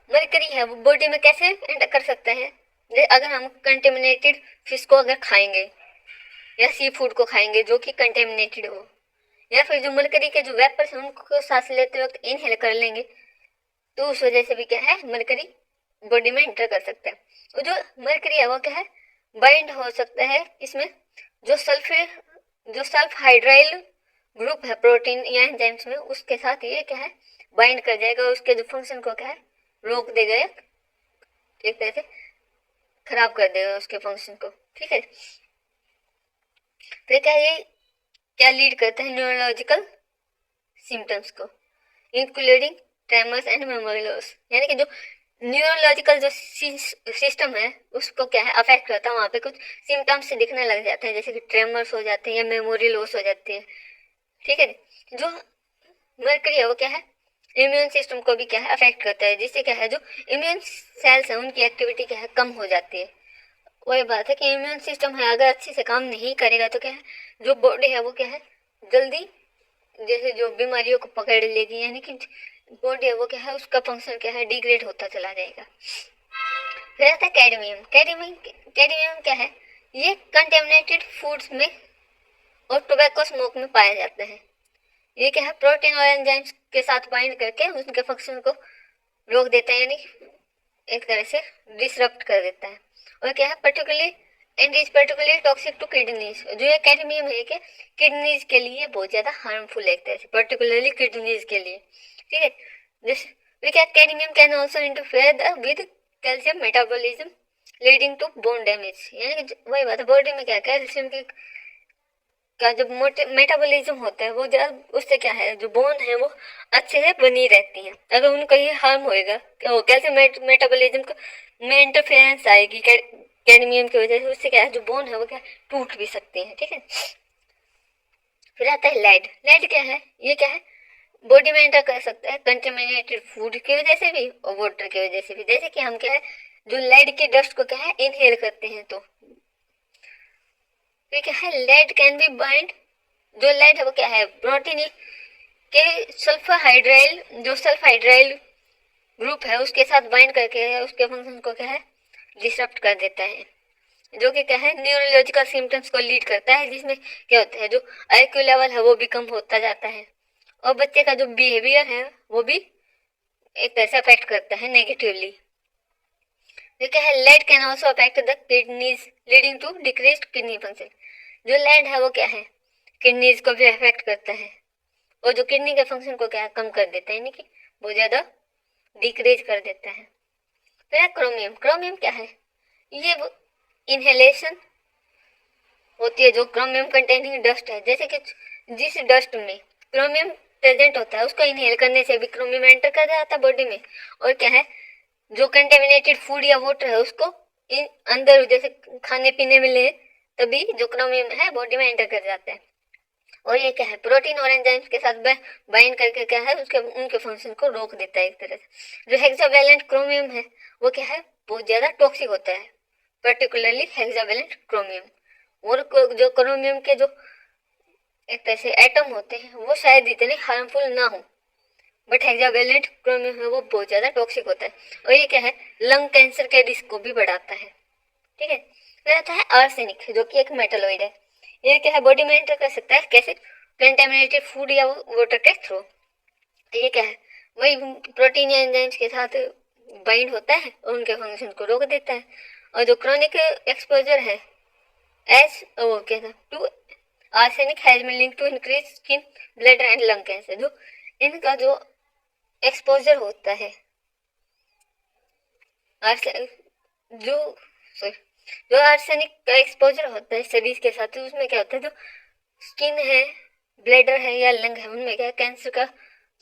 मरकरी है वो बॉडी में कैसे एंटर कर सकता है, अगर हम कंटेमिनेटेड फिश को अगर खाएंगे या सी फूड को खाएंगे जो कि कंटेमिनेटेड हो, या फिर जो मरकरी के जो वेपर्स हैं उनको सांस लेते वक्त इनहेल कर लेंगे, तो उस वजह से भी क्या है मरकरी बॉडी में एंटर कर सकता है। और जो मरकरी है वो क्या है बाइंड हो सकता है इसमें जो सल्फ हाइड्राइल ग्रुप है प्रोटीन या एंजाइम्स में, उसके साथ ये क्या है बाइंड कर जाएगा, उसके जो फंक्शन को क्या है रोक देगा, एक तरह से खराब कर देगा उसके फंक्शन को, ठीक है। तो क्या ये क्या लीड करता है न्यूरोलॉजिकल सिम्टम्स को, including tremors and memory loss, यानी कि जो न्यूरोलॉजिकल जो सिस्टम है उसको क्या है अफेक्ट करता है, वहाँ पे कुछ सिम्टम्स से दिखने लग जाते हैं, जैसे कि ट्रेमर्स हो जाते हैं या मेमोरी लॉस हो जाती है, ठीक है। जो मरकरी है वो क्या है इम्यून सिस्टम को भी क्या है अफेक्ट करता है, जिससे क्या है जो इम्यून सेल्स है उनकी एक्टिविटी क्या है कम हो जाती है। वही बात है कि इम्यून सिस्टम है अगर अच्छे से काम नहीं करेगा तो क्या है जो बॉडी है वो क्या है जल्दी जैसे जो बीमारियों को पकड़ लेगी, यानी कि बॉडी है वो क्या है उसका फंक्शन क्या है डिग्रेड होता चला जाएगा। फिर आता है कैडमियम। कैडमियम क्या है, ये कंटेमिनेटेड फूड्स में और टोबैको स्मोक में पाया जाता है। ये क्या है प्रोटीन और एंजाइम्स के साथ बाइंड करके उनके फंक्शन को रोक देता है, यानी एक तरह से डिसरप्ट कर देता है। और क्या है particularly and is particularly toxic to kidneys. जो ये कैडमियम है कि किडनीज के लिए बहुत ज्यादा हार्मफुल है, एक तरह से पर्टिकुलरली किडनीज के लिए, ठीक है। दिस वी क्या cadmium can also interfere with calcium metabolism leading to bone damage, यानी कि वही बात है बॉडी में क्या कैल्शियम की का जब मेटाबॉलिज्म होता है वो जब उससे क्या है जो बोन है वो अच्छे से बनी रहती है, अगर उनको ये हार्म होएगा वो कैसे मेटाबॉलिज्म में इंटरफेरेंस आएगी कैडमियम की वजह से, उससे क्या है जो बोन है वो क्या टूट भी सकते हैं, ठीक है। फिर आता है लेड। लेड क्या है, ये क्या है बॉडी में एंटर कर सकता है कंटेमिनेटेड फूड की वजह से भी और वाटर की वजह से भी, जैसे कि हम क्या है जो लेड की डस्ट को क्या है इनहेल करते हैं तो क्या है लेड कैन बी बाइंड। जो लेड है वो क्या है प्रोटीन के सल्फाइड्राइल ग्रुप है उसके साथ बाइंड करके उसके फंक्शन को क्या है डिसरप्ट कर देता है, जो कि क्या है न्यूरोलॉजिकल सिम्टम्स को लीड करता है, जिसमें क्या होता है जो आईक्यू लेवल है वो भी कम होता जाता है और बच्चे का जो बिहेवियर है वो भी एक तरह से अफेक्ट करता है नेगेटिवली। जो क्या है lead can also affect the kidneys leading to decreased kidney function. जो लेड है वो क्या है किडनीज को भी अफेक्ट करता है और जो किडनी के फंक्शन को क्या कम कर देता है, यानी कि बहुत ज्यादा डिक्रीज कर देता है। फिर क्रोमियम। क्रोमियम क्या है, ये वो इनहेलेशन होती है जो क्रोमियम कंटेनिंग डस्ट है, जैसे कि जिस डस्ट में क्रोमियम प्रेजेंट होता है उसको इनहेल करने से भी क्रोमियम एंटर कर जाता है बॉडी में, और क्या है जो कंटेमिनेटेड फूड या वाटर है उसको अंदर जैसे खाने पीने में ले तभी जो क्रोमियम है बॉडी में एंटर कर जाता है। और ये क्या है प्रोटीन और एंजाइम्स के साथ बाइंड करके क्या है उसके उनके फंक्शन को रोक देता है एक तरह से। जो हेक्सावेलेंट क्रोमियम है वो क्या है बहुत ज्यादा टॉक्सिक होता है, पर्टिकुलरली हेक्सावेलेंट क्रोमियम। और जो क्रोमियम के जो एक तरह से एटम होते हैं वो शायद इतने हार्मफुल ना हो, बट हेक्सावेलेंट क्रोमियम है वो बहुत ज्यादा टॉक्सिक होता है और ये क्या है लंग कैंसर के रिस्क को भी बढ़ाता है, ठीक है। फिर आता है आर्सेनिक जो कि एक मेटलॉइड है। ये क्या है बॉडी में एंटर कर सकता है कैसे कंटेमिनेटेड फूड या वाटर के थ्रू। ये क्या है वही प्रोटीन या एंजाइम्स के साथ बाइंड होता है और उनके फंक्शन को रोक देता है। और जो क्रॉनिक एक्सपोजर है एज वो क्या था to arsenic has been linked to increase skin blood and lung cancer. जो इनका जो एक्सपोजर होता है जो जो आर्सेनिक का एक्सपोजर होता है शरीर के साथ, उसमें क्या होता है, जो स्किन है, ब्लैडर है या लंग है, उनमें क्या कैंसर का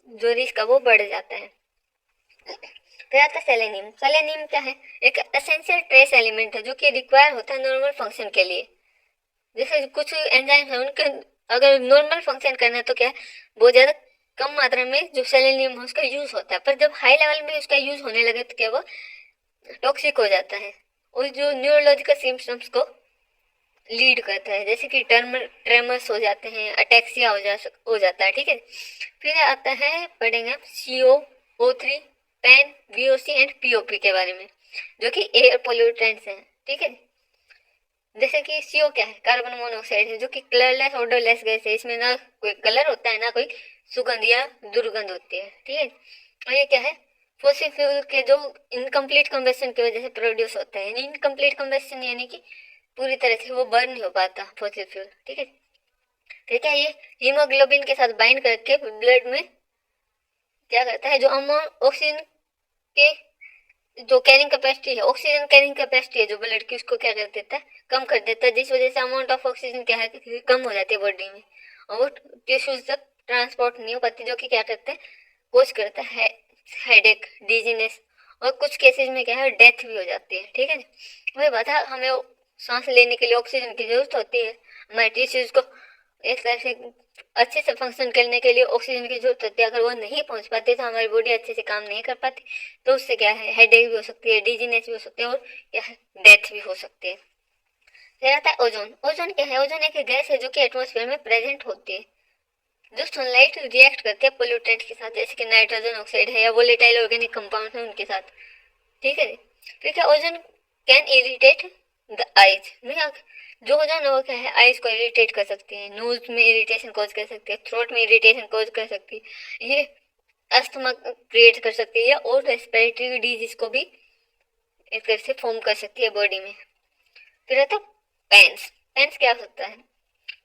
जो रिस्क है वो बढ़ जाता है। फिर आता है सेलेनियम। सेलेनियम क्या है, एक एसेंशियल ट्रेस एलिमेंट है जो कि रिक्वायर होता है नॉर्मल फंक्शन के लिए। जैसे कुछ एंजाइम है उनके अगर नॉर्मल फंक्शन करना है तो क्या है, बहुत ज्यादा कम मात्रा में जो सेलेनियम है उसका यूज होता है, पर जब हाई लेवल में उसका यूज होने लगे तो क्या वो टॉक्सिक हो जाता है और जो न्यूरोलॉजिकल सिम्टम्स को लीड करता है, जैसे कि ट्रेमर्स हो जाते हैं, अटैक्सिया हो जाता है। ठीक है, फिर आता है पढ़ेंगे हम CO, O3, पेन, VOC एंड POP के बारे में, जो कि एयर पोल्यूटेंट्स हैं। ठीक है, जैसे कि CO क्या है, कार्बन मोनोऑक्साइड है, जो कि कलरलेस ऑडरलेस गैस है। इसमें ना कोई कलर होता है ना कोई सुगंध या दुर्गंध होती है। ठीक है, और ये क्या है, फॉसिल फ्यूल के जो इनकम्प्लीट कंबेशन की वजह से प्रोड्यूस होता है। इनकम्प्लीट कंबेशन यानी कि पूरी तरह से वो बर्न नहीं हो पाता फॉसिल फ्यूल। ठीक है, ठीक है, ये हीमोग्लोबिन के साथ बाइंड करके ब्लड में क्या करता है, जो ऑक्सीजन के जो कैरिंग कैपेसिटी है, ऑक्सीजन कैरिंग कैपेसिटी है जो ब्लड की, उसको क्या कर देता है, कम कर देता है, जिस वजह से अमाउंट ऑफ ऑक्सीजन क्या है कम हो जाती है बॉडी में और वो टिश्यूज तक ट्रांसपोर्ट नहीं हो पाती, जो कि क्या करता है, कोज करता है हेडेक, डिजीनेस और कुछ केसेस में क्या है डेथ भी हो जाती है। ठीक है, वही बात है, हमें सांस लेने के लिए ऑक्सीजन की जरूरत होती है, हमारे टिश्यूज को एक तरह से अच्छे से फंक्शन करने के लिए ऑक्सीजन की जरूरत होती है। अगर वो नहीं पहुंच पाती तो हमारी बॉडी अच्छे से काम नहीं कर पाती, तो उससे क्या है हेडेक भी हो सकती है, डिजीनेस भी हो सकती है और क्या है डेथ भी हो सकती है। फिर आता है ओजोन। ओजोन क्या है, ओजोन एक गैस है जो कि एटमॉस्फेयर में प्रेजेंट होती है, जो सनलाइट रिएक्ट करते हैं पोल्यूटेंट के साथ, जैसे कि नाइट्रोजन ऑक्साइड है या वोलेटाइल ऑर्गेनिक कंपाउंड है उनके साथ। ठीक है, फिर क्या ozone can irritate the eyes, जो ओजोन है वो क्या है आईज को इरिटेट कर सकती है, नोज में इरिटेशन कॉज कर सकती है, थ्रोट में इरिटेशन कॉज कर सकती है, ये अस्थमा क्रिएट कर सकती है और रेस्पिरेटरी डिजीज को भी एक तरह से फॉर्म कर सकती है बॉडी में। फिर आता पेंस। पेंस क्या होता है,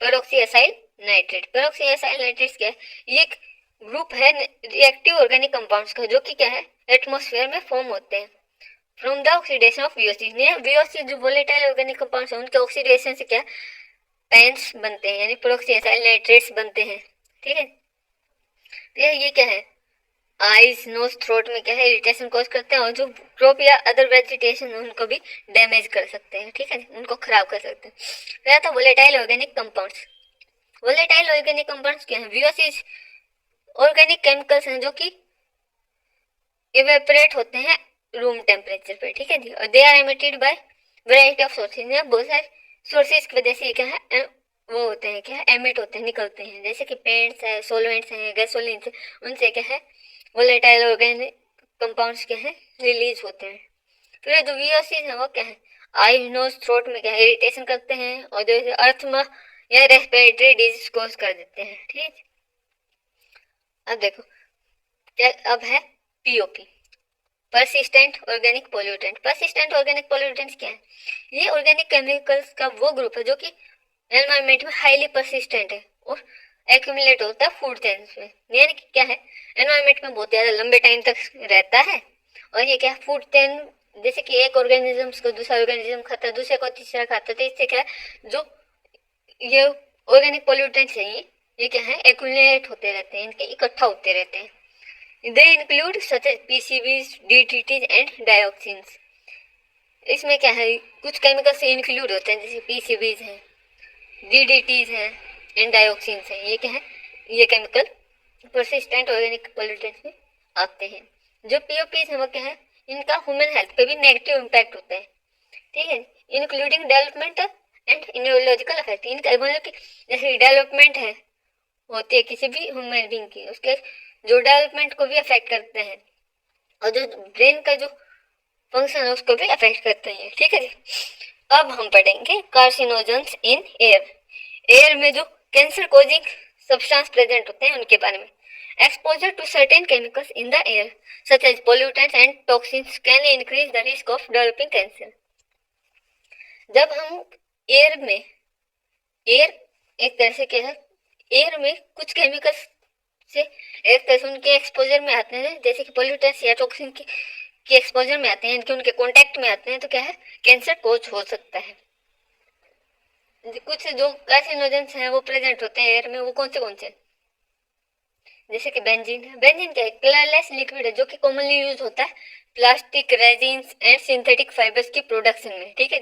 पेरोक्सीएसाइल नाइट्रेट। पेरोक्सीएसाइल नाइट्रेट क्या है, ये एक ग्रुप है रिएक्टिव ऑर्गेनिक कंपाउंड्स का, जो कि क्या है एटमॉस्फेयर में फॉर्म होते हैं from the oxidation of VOC। VOC जो वोलेटाइल ऑर्गेनिक कंपाउंड्स हैं उनके ऑक्सीडेशन से क्या पेंस बनते हैं, यानी पेरोक्सीएसाइल नाइट्रेट्स बनते हैं। ठीक है, ये क्या है आईज, नोज, थ्रोट में क्या है इरिटेशन कॉज करते हैं और जो क्रॉप या अदर वेजिटेशन उनको भी डैमेज कर सकते हैं। ठीक है, उनको खराब कर सकते हैं। फिर आता है volatile organic compounds. Volatile organic compounds क्या है, VOC ऑर्गेनिक केमिकल्स हैं जो कि इवेपोरेट होते हैं रूम टेम्परेचर पे। ठीक है जी, और they are emitted by variety of sources, बहुत सारे सोर्सेज की वजह से क्या है वो होते हैं, क्या एमिट होते हैं, निकलते हैं, जैसे कि पेंट्स है, सोलवेंट्स हैं, गैसोलिन है, उनसे क्या है वोलेटाइल ऑर्गेनिक कंपाउंड्स क्या है रिलीज होते हैं। फिर जो VOC है वो क्या है आई, नोज, थ्रोट में क्या है इरिटेशन करते हैं और जो अर्थमा या रेस्पिरेटरी डिजीज कॉज कर देते हैं। ठीक, अब देखो क्या अब है POP, persistent organic pollutant. Persistent organic pollutants क्या है, ये ऑर्गेनिक केमिकल्स का वो ग्रुप है जो कि एनवायरमेंट में हाईली परसिस्टेंट है और एक्यूमुलेट होता है फूड चेन्स में, यानी कि क्या है एनवायरमेंट में बहुत ज्यादा लंबे टाइम तक रहता है। और ये क्या फूड चेन, जैसे कि एक ऑर्गेनिज्म को दूसरा ऑर्गेनिज्म खाता है, दूसरे को तीसरा खाता है, तो इससे क्या है जो ये ऑर्गेनिक पोल्यूटेंट्स है ये क्या है एक्यूमुलेट होते रहते हैं, इनके इकट्ठा होते रहते हैं। They include such as PCBs, DDTs and dioxins। इसमें क्या है कुछ केमिकल से इंक्लूड होते हैं, जैसे PCBs हैं, DDTs हैं एंड डायोक्सिन्स हैं। ये क्या है, ये केमिकल परसिस्टेंट ऑर्गेनिक पोल्यूटेंट्स में आते हैं। जो POPs हैं वो क्या है, इनका ह्यूमन हेल्थ पे भी नेगेटिव इम्पैक्ट होता है। ठीक है, including development and neurological effect. इनका मतलब कि जैसे डेवलपमेंट है होती है किसी भी ह्यूमन बीइंग की, उसके जो डेवलपमेंट को भी अफेक्ट करते हैं और जो ब्रेन का जो फंक्शन है उसको भी अफेक्ट करते हैं। ठीक है जी, अब हम पढ़ेंगे कार्सिनोजेंस इन एयर। एयर में जो कैंसर कॉजिंग सब्सटेंस प्रेजेंट होते हैं उनके बारे में। Exposure to certain chemicals in the air such as pollutants and toxins can increase the risk of developing cancer. जब हम एयर में, एयर एक तरह से क्या है, एयर में कुछ केमिकल्स से एक तरह से उनके एक्सपोजर में आते हैं, जैसे कि पोल्यूटेंट्स या टॉक्सिन की के एक्सपोजर में आते हैं, इनके उनके कॉन्टेक्ट में आते हैं तो क्या है, कैंसर कोज हो सकता है। कुछ जो कार्सिनोजेंस हैं वो प्रेजेंट होते हैं एयर में, वो कौन से, जैसे कि बेंजीन है। बेंजीन क्या है, कलरलेस लिक्विड है जो कि कॉमनली यूज होता है plastic, resins and synthetic fibres की प्रोडक्शन में, ठीक है।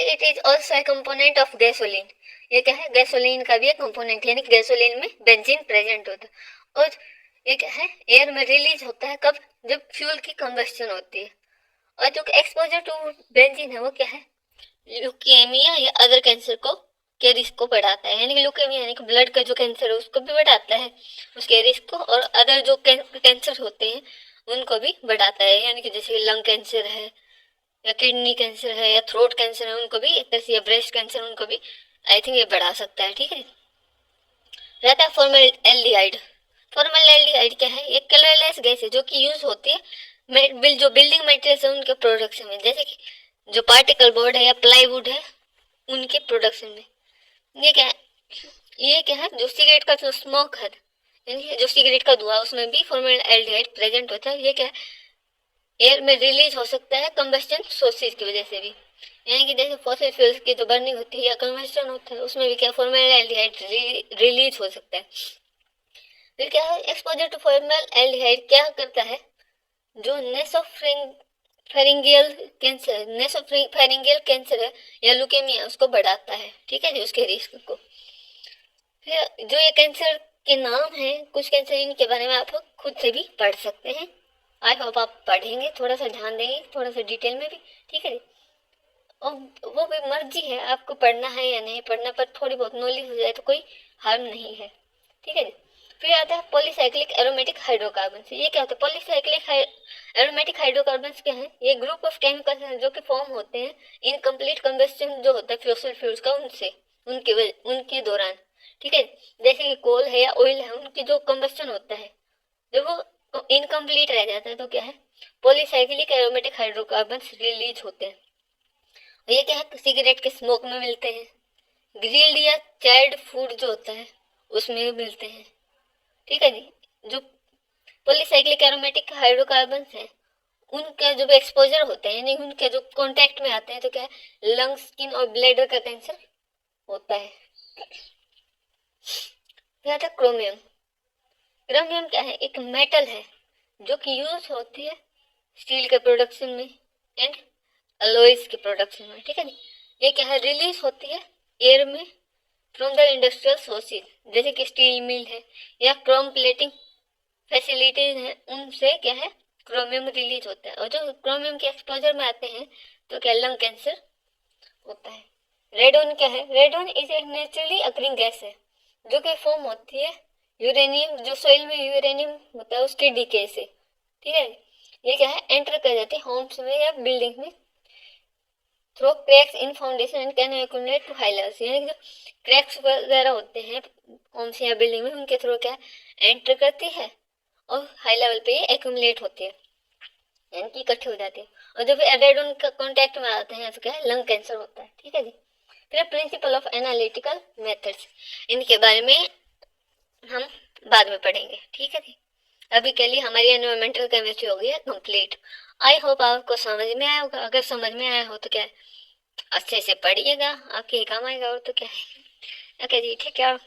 It is also a component of gasoline, ये क्या है, गैसोलीन का भी एक कंपोनेंट, यानी कि गैसोलीन में बेंजीन प्रेजेंट होता है। और ये क्या है, एयर में रिलीज होता है कब, जब फ्यूल की कंबस्शन होती है। और जो एक्सपोजर टू बेंजीन है वो क्या है, ल्यूकेमिया या अदर कैंसर को के रिस्क को बढ़ाता है, यानी कि ल्यूकेमिया यानी कि ब्लड का जो कैंसर है उसको भी बढ़ाता है, उसके रिस्क को, और अदर जो कैंसर होते हैं उनको भी बढ़ाता है, यानी कि जैसे लंग कैंसर है या किडनी कैंसर है या थ्रोट कैंसर है उनको भी, एक तरह से, या ब्रेस्ट कैंसर उनको भी आई थिंक ये बढ़ा सकता है, ठीक है। रहता है फॉर्मल्डिहाइड। फॉर्मल्डिहाइड क्या है, एक कलरलेस गैस है जो कि यूज होती है जो बिल्डिंग मटेरियल्स है उनके प्रोडक्शन में, जैसे कि जो पार्टिकल बोर्ड है या प्लाईवुड है उनके प्रोडक्शन में। ये क्या है, जो सिगरेट का जो स्मोक है, यानी जो सिगरेट का धुआं, उसमें भी फॉर्मल्डिहाइड प्रेजेंट होता है। ये क्या है, एयर में रिलीज हो सकता है कंबस्टन सोर्सेज की वजह से भी, यानी कि जैसे फॉसिल फ्यूल्स की जो बर्निंग होती है या कंबस्टन होता है उसमें भी क्या फॉर्मल्डिहाइड रिलीज हो सकता है। फिर क्या है, एक्सपोजर टू फॉर्मल्डिहाइड क्या करता है, जो नेसोफेरिंगियल कैंसर है या लुकेमिया उसको बढ़ाता है, ठीक है जी, उसके रिस्क को। फिर जो ये कैंसर के नाम है, कुछ कैंसर इनके बारे में आप खुद से भी पढ़ सकते हैं। आई होप आप पढ़ेंगे, थोड़ा सा ध्यान देंगे, थोड़ा सा डिटेल में भी, ठीक है जी। और वो भी मर्जी है आपको पढ़ना है या नहीं पढ़ना, पर थोड़ी बहुत नॉलेज हो जाए तो कोई हार्म नहीं है, ठीक है जी। फिर आता है पॉलीसाइक्लिक एरोमेटिक हाइड्रोकार्बन। ये क्या होता है, पॉलीसाइक्लिक एरोमेटिक हाइड्रोकार्बन क्या है, ये ग्रुप ऑफ केमिकल्स हैं जो कि फॉर्म होते हैं इनकम्प्लीट कंबस्टन जो होता है फॉसिल फ्यूल्स का, उनसे उनके दौरान, ठीक है। जैसे कि कोल है या ऑयल है, उनकी जो कंबस्टन होता है जब वो इनकम्प्लीट रह जाता है तो क्या है, पॉलीसाइक्लिक एरोमेटिक हाइड्रोकार्बन रिलीज होते हैं। ये क्या है, सिगरेट के स्मोक में मिलते हैं, ग्रिल्ड या चाइल्ड फूड जो होता है उसमें भी मिलते हैं, ठीक है जी। जो पॉलीसाइक्लिक एरोमेटिक हाइड्रोकार्बन्स हैं उनका जब एक्सपोजर होता है, यानी उनके जो कांटेक्ट में आते हैं तो क्या है, लंग, स्किन और ब्लैडर का कैंसर होता है। फिर था क्रोमियम। क्रोमियम क्या है, एक मेटल है जो कि यूज होती है स्टील के प्रोडक्शन में एंड अलॉयज के प्रोडक्शन में, ठीक है जी। ये क्या है, रिलीज होती है एयर में फ्रॉम द इंडस्ट्रियल सोर्सेज, जैसे कि स्टील मिल है या क्रोम प्लेटिंग फैसिलिटीज हैं, उनसे क्या है, क्रोमियम रिलीज होता है। और जो क्रोमियम के एक्सपोजर में आते हैं तो क्या, लंग कैंसर होता है। रेडोन क्या है, रेडोन इज एक नेचुरली अकरिंग गैस है जो कि फॉर्म होती है यूरेनियम, जो सोइल में यूरेनियम होता है उसके डीके से, ठीक है। ये क्या है, एंटर कर जाते हैं होम्स में या बिल्डिंग में through cracks in foundation and can accumulate to high levels, यानी जो क्रैक्स वगैरह होते हैं होम्स या बिल्डिंग में उनके थ्रू क्या एंटर करती है और हाई लेवल पे ये एक्यूमुलेट होती है, यानी कि इकट्ठे हो जाते हैं। और जब रेडोन का कॉन्टेक्ट में आते हैं तो क्या है, लंग कैंसर होता है, ठीक है जी। फिर प्रिंसिपल ऑफ एनालिटिकल मेथड्स, इनके बारे में हम बाद में पढ़ेंगे, ठीक है जी। अभी के लिए हमारी एनवायरमेंटल केमिस्ट्री हो गई है कंप्लीट। आई होप आपको समझ में आया होगा, अगर समझ में आया हो तो क्या अच्छे से पढ़िएगा, आपके काम आएगा, और तो क्या है। ओके जी, ठीक है।